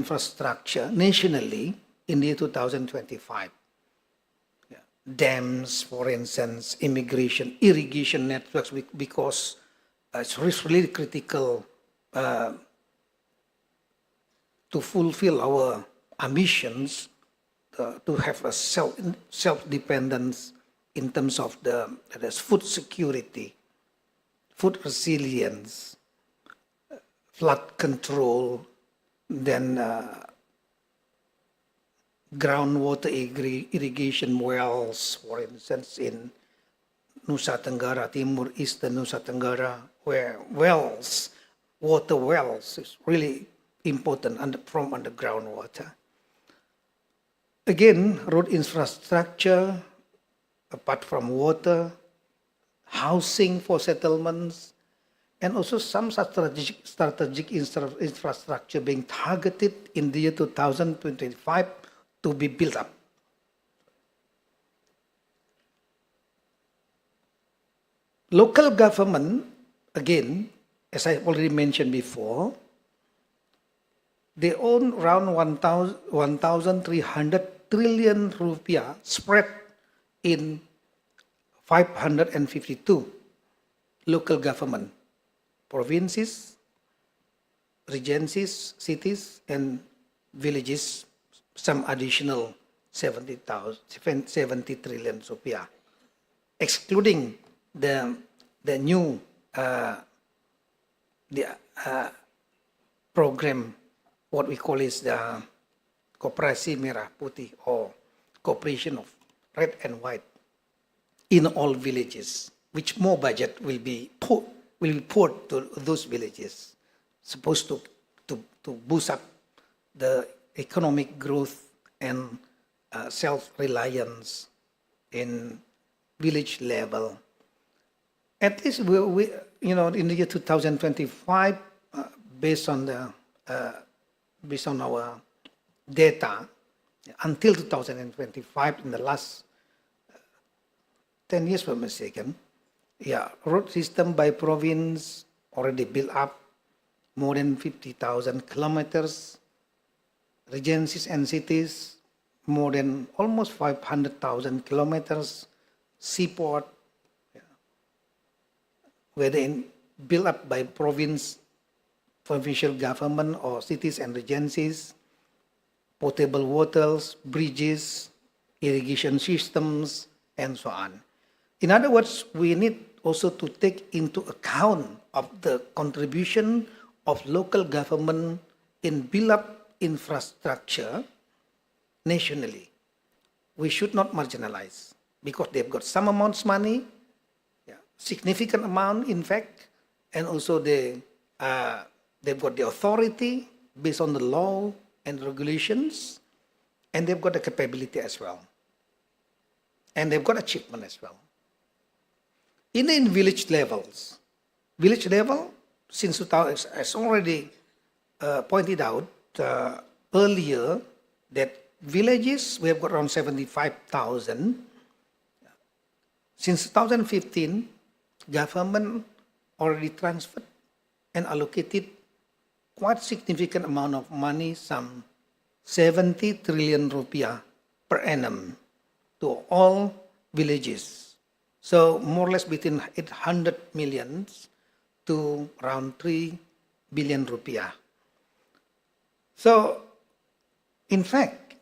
infrastructure nationally in the year 2025. Yeah. Dams, for instance, immigration, irrigation networks, because it's really critical to fulfill our ambitions to have a self-dependence in terms of the food security, food resilience, flood control, then groundwater irrigation wells, for instance, in Nusa Tenggara Timur, Eastern Nusa Tenggara, where water wells is really important from underground water. Again, road infrastructure, apart from water, housing for settlements, and also some strategic infrastructure being targeted in the year 2025 to be built up. Local government, again, as I already mentioned before, they own around 1,300 trillion rupiah spread in 552 local government, provinces, regencies, cities, and villages, some additional 70 trillion rupiah, excluding the new program, what we call is the Koperasi Merah Putih, or cooperation of red and white in all villages, which more budget will be poured to those villages, supposed to boost up the economic growth and self-reliance in village level. At least we in the year 2025, based on our data, until 2025, in the last 10 years, if I'm mistaken, road system by province already built up more than 50,000 kilometers. Regencies and cities, more than almost 500,000 kilometers. Seaport, whether built up by provincial government or cities and regencies, potable waters, bridges, irrigation systems, and so on. In other words, we need also to take into account of the contribution of local government in build up infrastructure nationally. We should not marginalize, because they've got some amounts of money, significant amount in fact, and also they've got the authority based on the law and regulations, and they've got the capability as well, and they've got achievement as well. In village level, since 2000, as already pointed out earlier, that villages, we have got around 75,000. Since 2015, government already transferred and allocated quite significant amount of money, some 70 trillion rupiah per annum, to all villages. So more or less between 800 million to around 3 billion rupiah. So, in fact,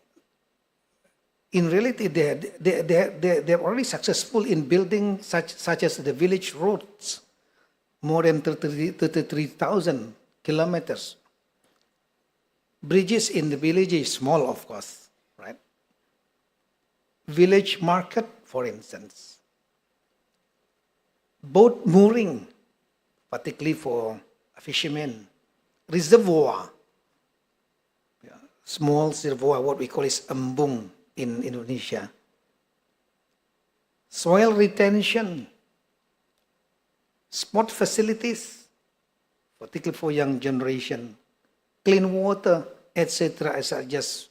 in reality, they're already successful in building such as the village roads, more than 33,000 kilometers. Bridges in the village is small, of course, right? Village market, for instance. Boat mooring, particularly for fishermen. Reservoir, small reservoir, what we call is embung in Indonesia. Soil retention, sport facilities, particularly for young generation, clean water, etc. As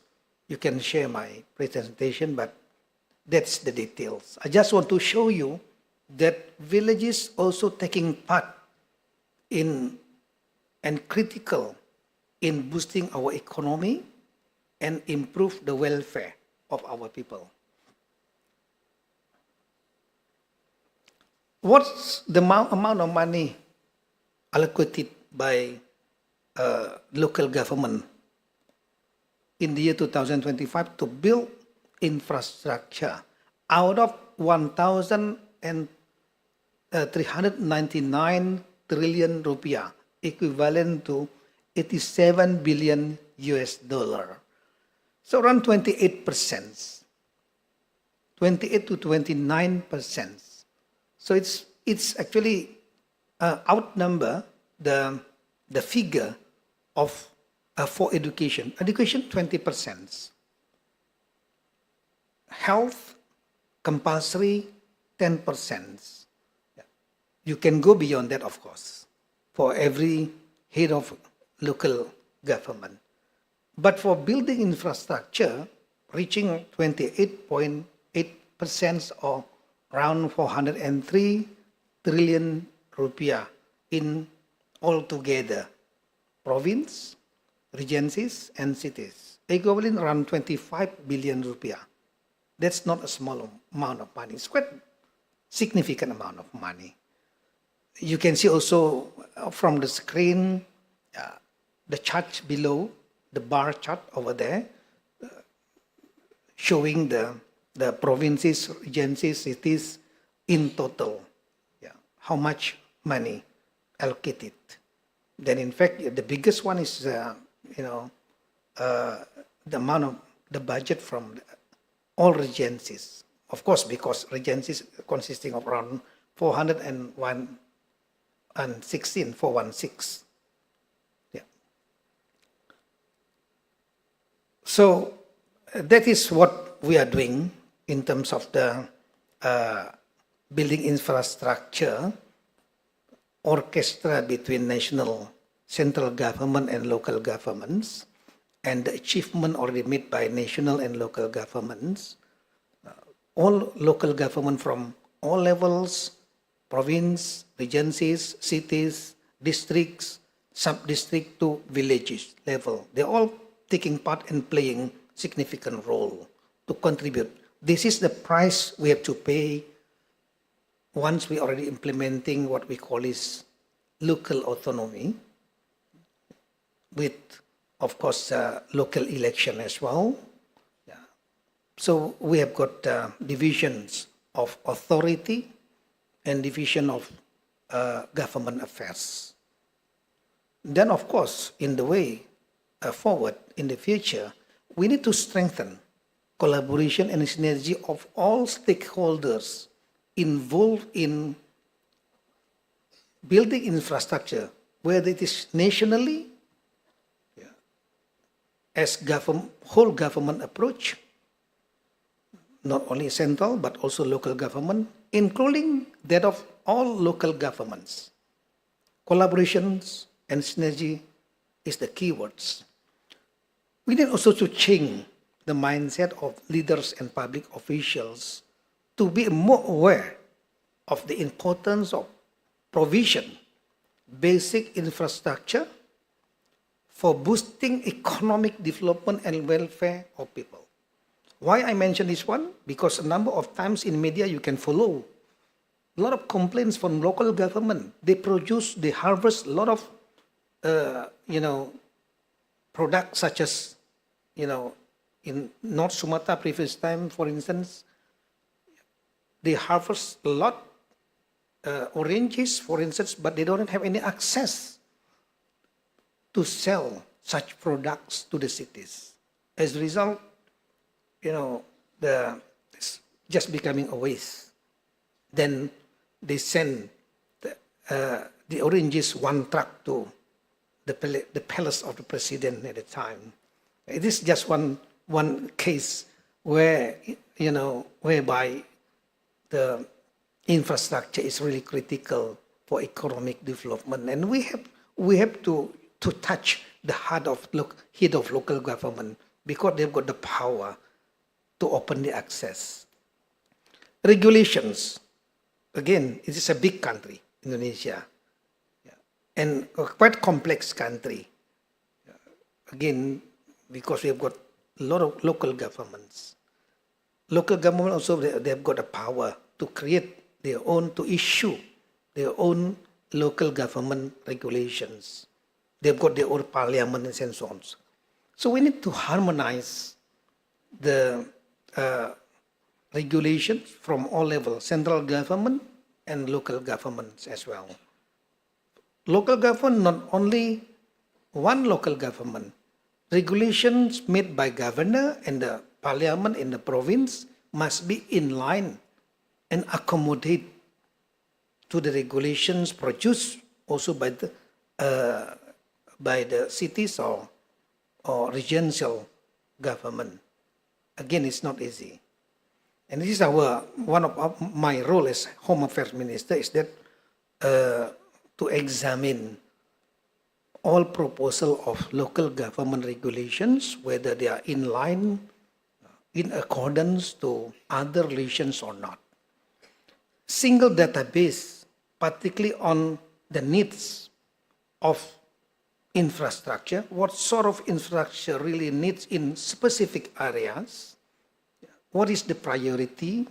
you can share my presentation, but that's the details. I just want to show you that villages also taking part in and critical in boosting our economy and improve the welfare of our people. What's the amount of money allocated by local government in the year 2025 to build infrastructure out of 1,399 trillion rupiah, equivalent to 87 billion US dollar. So around 28%, 28 to 29%. So it's actually outnumber the figure of for education. Education 20%. Health compulsory 10%. You can go beyond that, of course, for every head of local government. But for building infrastructure, reaching 28.8% or around 403 trillion rupiah in altogether, province, regencies, and cities, equivalent around 25 billion rupiah. That's not a small amount of money. It's quite significant amount of money. You can see also from the screen, the chart below, the bar chart over there, showing the provinces, regencies, cities in total, how much money allocated. Then in fact, the biggest one is, the amount of the budget from all regencies. Of course, because regencies consisting of around 416. So that is what we are doing in terms of the building infrastructure, orchestra between national, central government and local governments, and the achievement already made by national and local governments. All local government from all levels, province, regencies, cities, districts, sub-district to villages level. They're all taking part and playing significant role to contribute. This is the price we have to pay once we already implementing what we call is local autonomy with, of course, local election as well. So we have got divisions of authority and division of government affairs. Then, of course, in the way forward in the future, we need to strengthen collaboration and synergy of all stakeholders involved in building infrastructure, whether it is nationally, as whole government approach, not only central, but also local government, including that of all local governments. Collaborations and synergy is the keywords. We need also to change the mindset of leaders and public officials to be more aware of the importance of provision, basic infrastructure for boosting economic development and welfare of people. Why I mention this one? Because a number of times in media you can follow a lot of complaints from local government. They harvest a lot of, products such as, in North Sumatra previous time, for instance, they harvest a lot oranges, for instance, but they don't have any access to sell such products to the cities. As a result, it's just becoming a waste. Then they send the oranges one truck to the palace of the president at the time. It is just one case where, whereby the infrastructure is really critical for economic development. And we have to touch the heart of head of local government because they've got the power to open the access. Regulations. Again, it is a big country, Indonesia, and a quite complex country. again, because we have got a lot of local governments. Local government also, they have got a power to create their own, to issue their own local government regulations. They've got their own parliaments and so on. So we need to harmonize the regulations from all levels, central government and local governments as well. Local government, not only one local government, regulations made by governor and the parliament in the province must be in line and accommodate to the regulations produced also by the cities or regional government. Again, it's not easy. And this is one of my role as Home Affairs Minister is that to examine all proposal of local government regulations, whether they are in line, in accordance to other relations or not. Single database, particularly on the needs of infrastructure, what sort of infrastructure really needs in specific areas, what is the priority,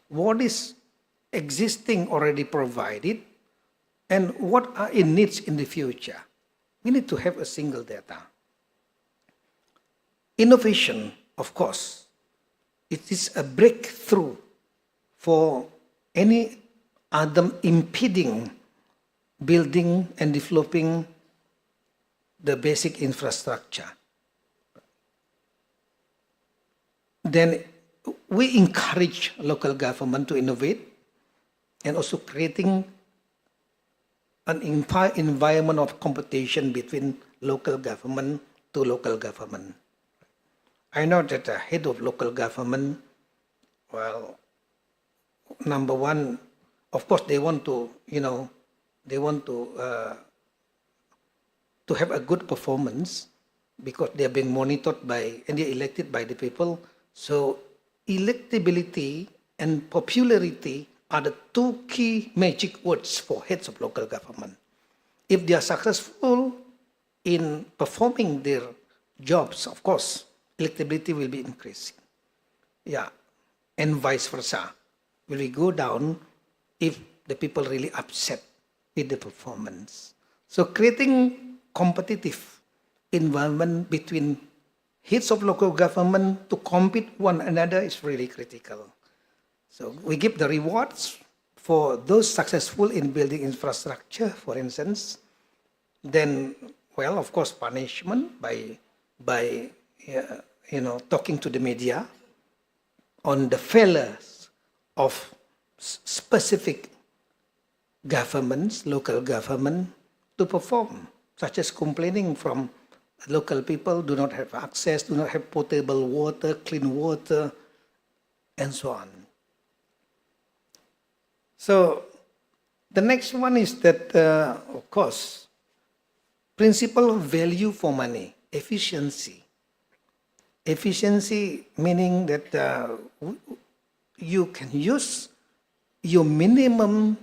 what is existing already provided, and what are in needs in the future. We need to have a single data. Innovation, of course, it is a breakthrough for any other impeding building and developing the basic infrastructure. Then we encourage local government to innovate and also creating an environment of competition between local government to local government. I know that the head of local government, well, number one, of course, they want to, to have a good performance because they are being monitored by, and they are elected by the people. So electability and popularity are the two key magic words for heads of local government. If they are successful in performing their jobs, of course, electability will be increasing. Yeah, and vice versa. Will we go down if the people really upset with the performance? So creating competitive environment between heads of local government to compete one another is really critical. So we give the rewards for those successful in building infrastructure, for instance. Then, well, of course, punishment by talking to the media on the failures of specific governments, local government, to perform, such as complaining from local people do not have access, do not have potable water, clean water, and so on. So the next one is that, of course, principle of value for money, efficiency. Efficiency meaning that you can use your minimum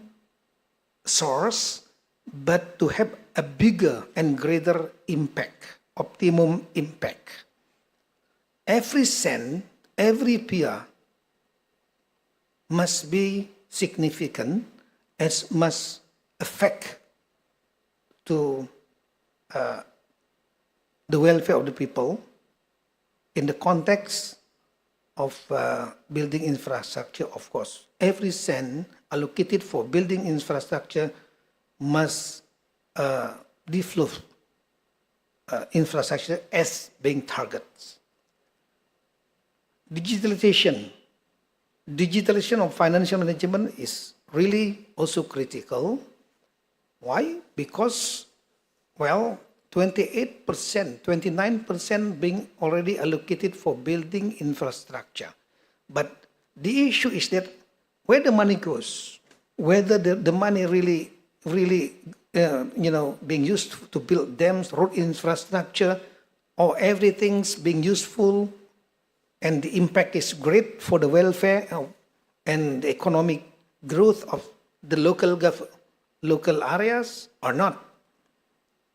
source, but to have a bigger and greater impact, optimum impact. Every cent, every peer must be significant and must affect to the welfare of the people in the context of building infrastructure. Of course, every cent allocated for building infrastructure must develop infrastructure as being targets. Digitalization of financial management is really also critical. Why? Because, well, 28%, 29% being already allocated for building infrastructure. But the issue is that where the money goes, whether the money really being used to build dams, road infrastructure, or everything's being useful and the impact is great for the welfare and the economic growth of the local areas or not.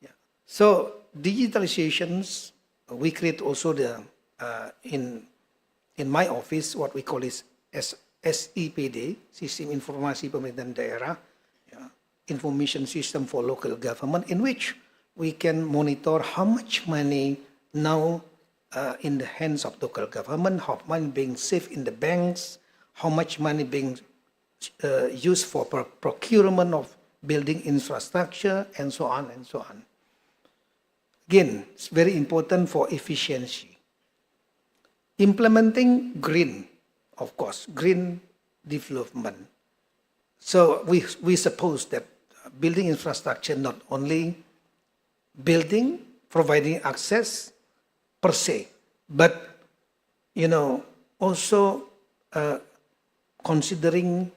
Yeah. So digitalizations, we create also the, in my office, what we call is SIPD, Sistem Informasi Pemerintahan Daerah, information system for local government, in which we can monitor how much money now in the hands of local government, how money being saved in the banks, how much money being used for procurement of building infrastructure, and so on and so on. Again, it's very important for efficiency. Implementing green, of course, green development. So we suppose that building infrastructure, not only building, providing access per se, but also considering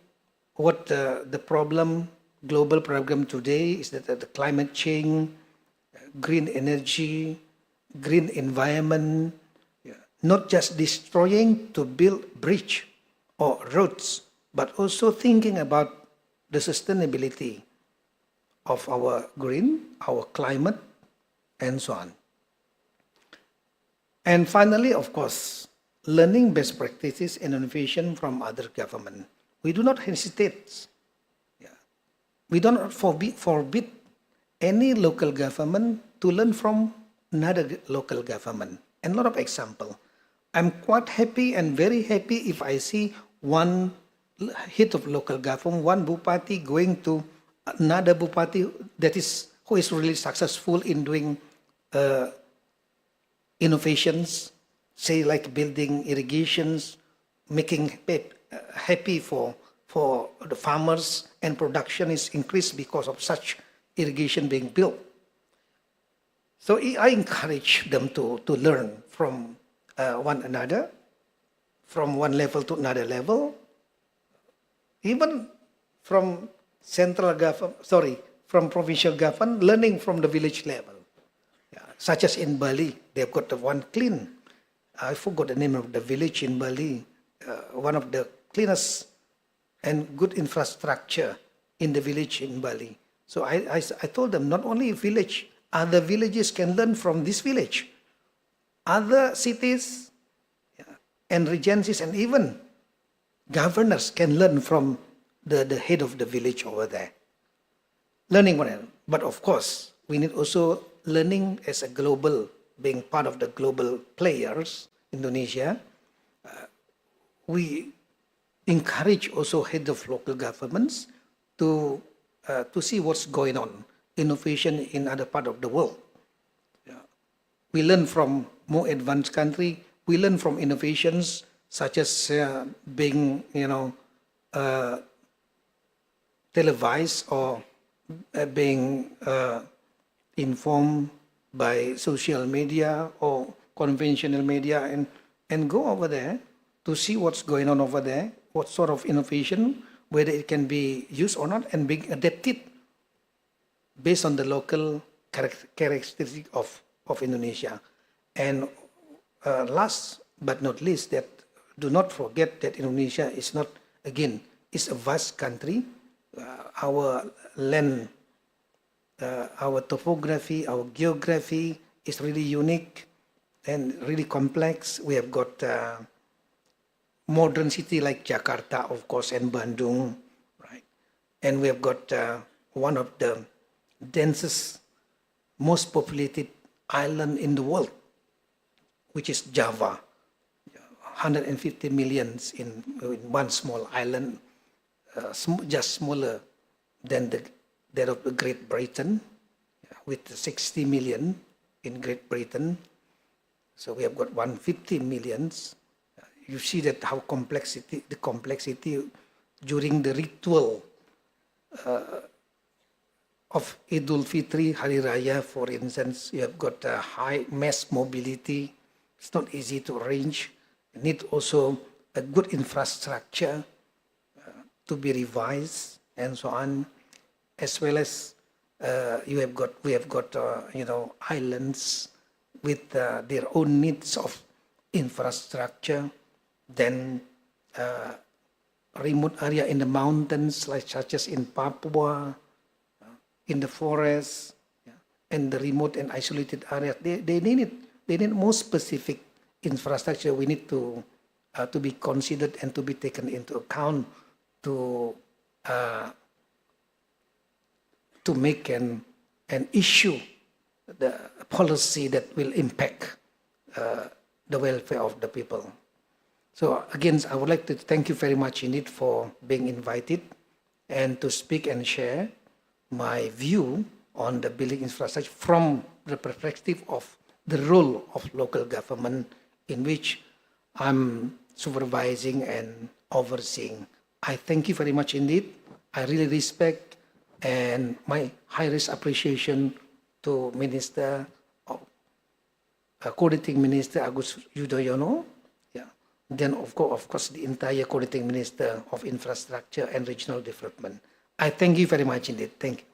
what the problem, global problem today is, that the climate change, green energy, green environment, not just destroying to build bridge or roads, but also thinking about the sustainability of our green, our climate, and so on. And finally, of course, learning best practices and innovation from other government. We do not hesitate. We do not forbid any local government to learn from another local government. And a lot of example. I'm quite happy and very happy if I see one head of local government, one bupati going to another bupati who is really successful in doing innovations, say like building irrigations, making happy for the farmers, and production is increased because of such irrigation being built. So I encourage them to learn from one another, from one level to another level, even from from provincial government, learning from the village level. Such as in Bali, they've got the one clean. I forgot the name of the village in Bali. One of the cleanest and good infrastructure in the village in Bali. So I told them, not only village, other villages can learn from this village. Other cities and regencies and even governors can learn from the head of the village over there. Learning one another. But of course, we need also learning as a global, being part of the global players, Indonesia. We encourage also head of local governments to see what's going on, innovation in other part of the world. We learn from more advanced country. We learn from innovations such as being, televised or being informed by social media or conventional media, and go over there to see what's going on over there, what sort of innovation, whether it can be used or not, and being adapted based on the local characteristic of Indonesia. And last but not least, that do not forget that Indonesia is not, again, it's a vast country. Our land, our topography, our geography is really unique and really complex. We have got modern city like Jakarta, of course, and Bandung, right? And we have got one of the densest, most populated island in the world, which is Java. 150 millions in one small island, just smaller than that of the Great Britain, with 60 million in Great Britain. So we have got 150 millions. You see that how the complexity during the ritual of Idul Fitri, Hari Raya, for instance. You have got a high mass mobility. It's not easy to arrange. You need also a good infrastructure to be revised and so on, as well as we have got islands with their own needs of infrastructure. Then remote area in the mountains, such as in Papua, in the forest, and the remote and isolated areas, they need more specific infrastructure. We need to be considered and to be taken into account to make an issue the policy that will impact the welfare of the people. So again, I would like to thank you very much indeed for being invited and to speak and share my view on the building infrastructure from the perspective of the role of local government in which I'm supervising and overseeing. I thank you very much indeed. I really respect and my highest appreciation to Minister, Coordinating Minister Agus Yudhoyono, then of course the entire Coordinating Minister of Infrastructure and Regional Development. I thank you very much indeed. Thank you.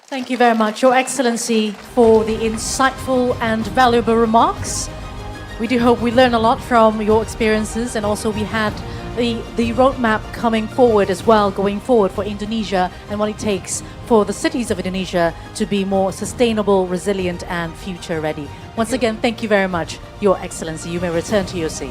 Thank you very much, Your Excellency, for the insightful and valuable remarks. We do hope we learn a lot from your experiences, and also we had the roadmap coming forward as well, going forward for Indonesia and what it takes for the cities of Indonesia to be more sustainable, resilient and future ready. Once again, thank you very much, Your Excellency. You may return to your seat.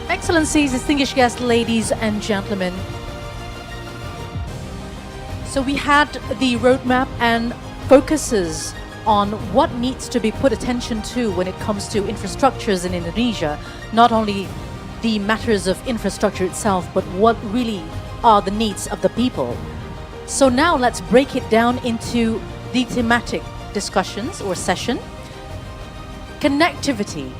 Excellencies, distinguished guests, ladies and gentlemen. So we had the roadmap and focuses on what needs to be put attention to when it comes to infrastructures in Indonesia, not only the matters of infrastructure itself, but what really are the needs of the people. So now let's break it down into the thematic discussions or session. Connectivity,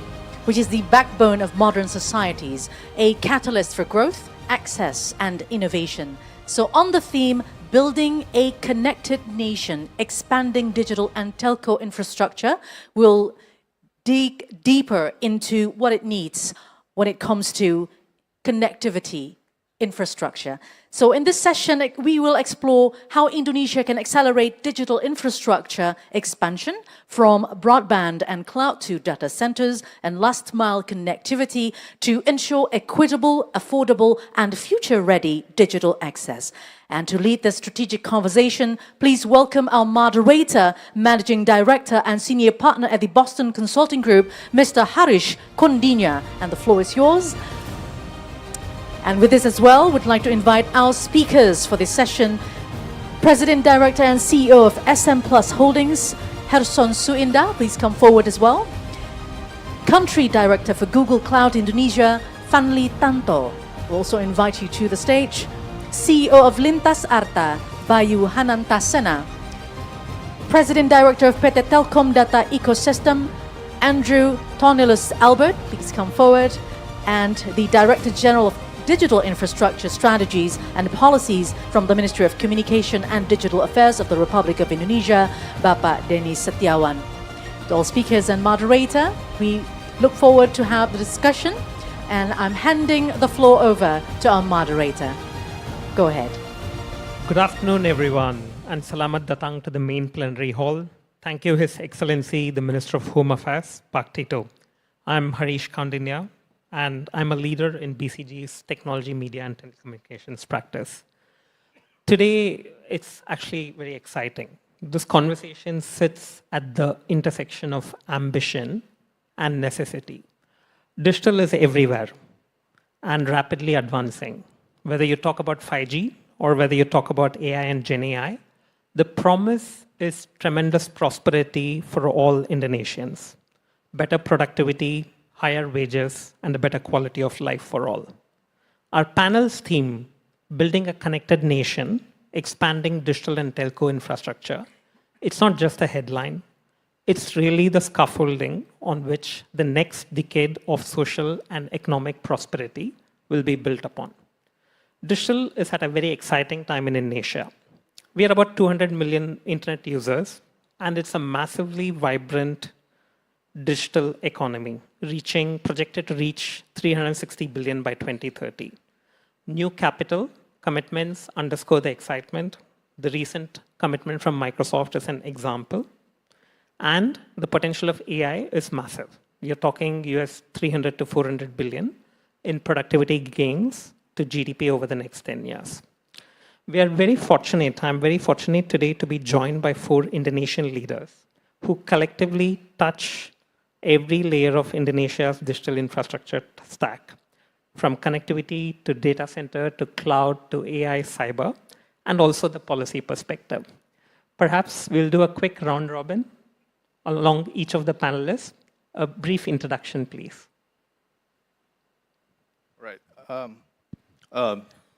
which is the backbone of modern societies, a catalyst for growth, access, and innovation. So on the theme, building a connected nation, expanding digital and telco infrastructure, we'll dig deeper into what it needs when it comes to connectivity infrastructure. So in this session, we will explore how Indonesia can accelerate digital infrastructure expansion from broadband and cloud to data centers and last mile connectivity to ensure equitable, affordable, and future-ready digital access. And to lead the strategic conversation, please welcome our moderator, Managing Director and Senior Partner at the Boston Consulting Group, Mr. Harish Kondinya. And the floor is yours. And with this as well, we'd like to invite our speakers for this session. President, Director and CEO of SM Plus Holdings, Herson Suinda, please come forward as well. Country Director for Google Cloud Indonesia, Fanli Tanto, we'll also invite you to the stage. CEO of Lintas Arta, Bayu Hanantasena. President Director of PT Telkom Data Ecosystem, Andrew Tonilus Albert, please come forward. And the Director General of Digital Infrastructure Strategies and Policies from the Ministry of Communication and Digital Affairs of the Republic of Indonesia, Bapak Denis Setiawan. To all speakers and moderator, we look forward to have the discussion, and I'm handing the floor over to our moderator. Go ahead. Good afternoon, everyone, and selamat datang to the main plenary hall. Thank you, His Excellency, the Minister of Home Affairs, Pak Tito. I'm Harish Kondinya, and I'm a leader in BCG's Technology, Media, and Telecommunications practice. Today, it's actually very exciting. This conversation sits at the intersection of ambition and necessity. Digital is everywhere and rapidly advancing. Whether you talk about 5G or whether you talk about AI and Gen AI, the promise is tremendous prosperity for all Indonesians, better productivity, higher wages, and a better quality of life for all. Our panel's theme, Building a Connected Nation, Expanding Digital and Telco Infrastructure, it's not just a headline. It's really the scaffolding on which the next decade of social and economic prosperity will be built upon. Digital is at a very exciting time in Indonesia. We are about 200 million internet users, and it's a massively vibrant digital economy, projected to reach 360 billion by 2030. New capital commitments underscore the excitement. The recent commitment from Microsoft is an example. And the potential of AI is massive. You're talking US 300 to 400 billion in productivity gains to GDP over the next 10 years. We are very fortunate, I'm very fortunate today to be joined by 4 Indonesian leaders who collectively touch every layer of Indonesia's digital infrastructure stack, from connectivity to data center to cloud to AI, cyber, and also the policy perspective. Perhaps we'll do a quick round robin along each of the panelists. A brief introduction, please. Right.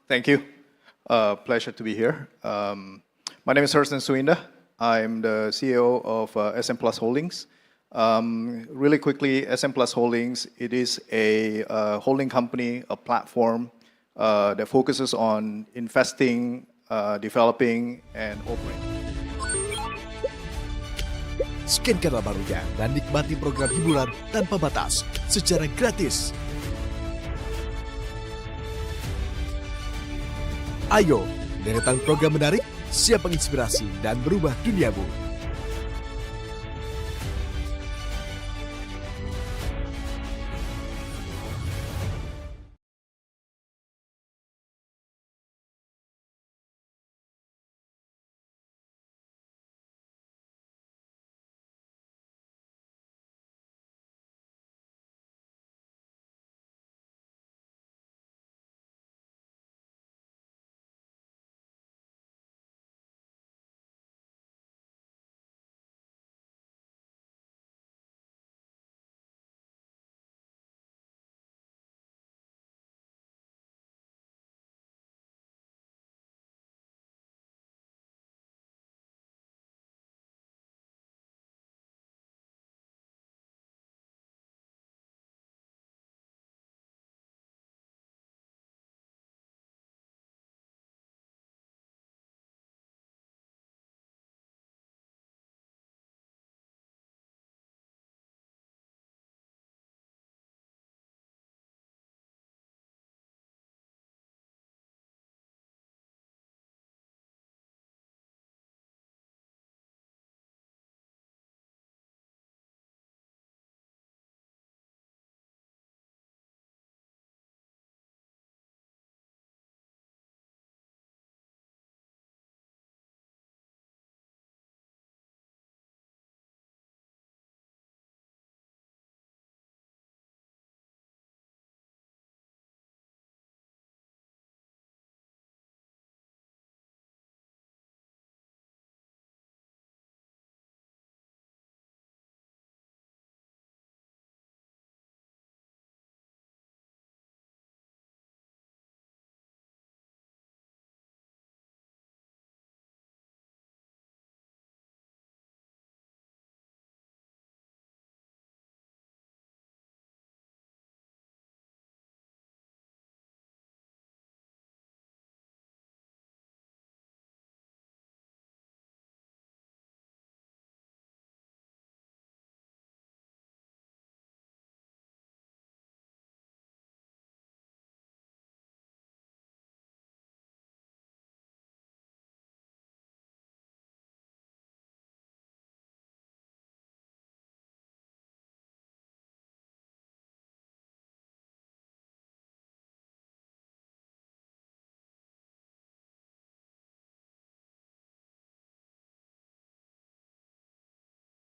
Thank you. Pleasure to be here. My name is Hurston Suinda. I'm the CEO of SM Plus Holdings. Really quickly, SM Plus Holdings, it is a holding company, a platform that focuses on investing, developing, and operating. Scankanlah barunya dan nikmati program hiburan tanpa batas secara gratis. Ayo, deretan program menarik, siap menginspirasi dan berubah duniamu.